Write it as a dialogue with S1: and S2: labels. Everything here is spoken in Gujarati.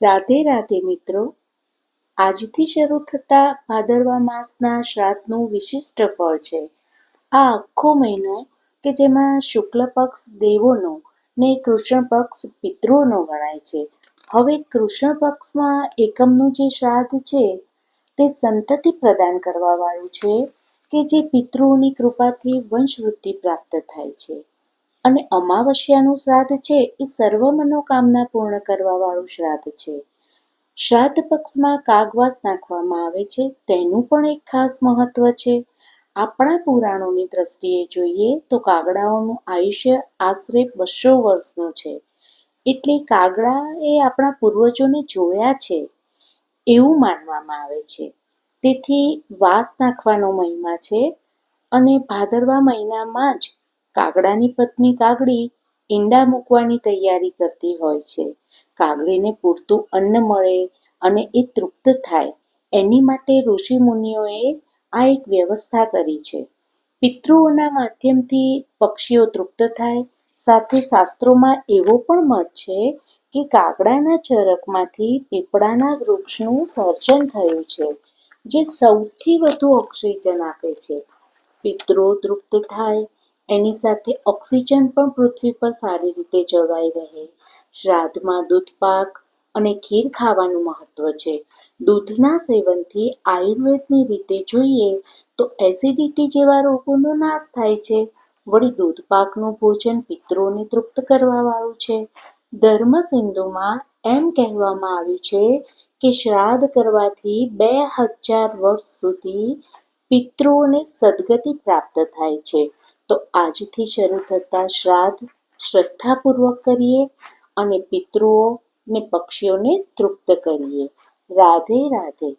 S1: રાધે રાધે મિત્રો. આજથી શરૂ થતા ભાદરવા માસના શ્રાદ્ધનું વિશિષ્ટ ફળ છે. આ આખો મહિનો કે જેમાં શુક્લ પક્ષ દેવોનો ને કૃષ્ણ પક્ષ પિતૃઓનો ગણાય છે. હવે કૃષ્ણ પક્ષમાં એકમનું જે શ્રાદ્ધ છે તે સંતતિ પ્રદાન કરવા વાળું છે કે જે પિતૃઓની કૃપાથી વંશવૃદ્ધિ પ્રાપ્ત થાય છે. અને અમાવસ્યાનું શ્રાદ્ધ છે એ સર્વ મનોકામના પૂર્ણ કરવા વાળું શ્રાદ્ધ છે. શ્રાદ્ધ પક્ષમાં કાગવાસ નાખવામાં આવે છે તેનું પણ એક ખાસ મહત્વ છે. આપણા પુરાણોની દ્રષ્ટિએ જોઈએ તો કાગડાઓનું આયુષ્ય આશરે 200 વર્ષનું છે. એટલે કાગડા એ આપણા પૂર્વજોને જોયા છે એવું માનવામાં આવે છે. તેથી વાસ નાખવાનો મહિમા છે. અને ભાદરવા મહિનામાં જ કાગડાની પત્ની કાગડી ઈંડા મૂકવાની તૈયારી કરતી હોય છે. કાગડીને પૂરતું અન્ન મળે અને એ તૃપ્ત થાય એની માટે ઋષિ મુનિઓએ આ એક વ્યવસ્થા કરી છે. પિતૃઓના માધ્યમથી પક્ષીઓ તૃપ્ત થાય. સાથે શાસ્ત્રોમાં એવો પણ મત છે કે કાગડાના ચરકમાંથી પીપળાના વૃક્ષનું સર્જન થયું છે જે સૌથી વધુ ઓક્સિજન આપે છે. પિતૃઓ તૃપ્ત થાય એની સાથે ઓક્સિજન પણ પૃથ્વી પર સારી રીતે જળવાઈ રહે. શ્રાદ્ધમાં દૂધપાક અને ખીર ખાવાનું મહત્વ છે. દૂધના સેવનથી આયુર્વેદની રીતે જોઈએ તો એસિડિટી જેવા રોગોનો નાશ થાય છે. વળી દૂધપાકનું ભોજન પિતૃઓને તૃપ્ત કરવા વાળું છે. ધર્મ સિંધુમાં એમ કહેવામાં આવ્યું છે કે શ્રાદ્ધ કરવાથી 2000 વર્ષ સુધી પિતૃઓને સદગતિ પ્રાપ્ત થાય છે. તો આજથી શરૂ થતા શ્રાદ્ધ શ્રદ્ધાપૂર્વક કરીએ અને પિતૃઓ ને પક્ષીઓને તૃપ્ત કરીએ. રાધે રાધે.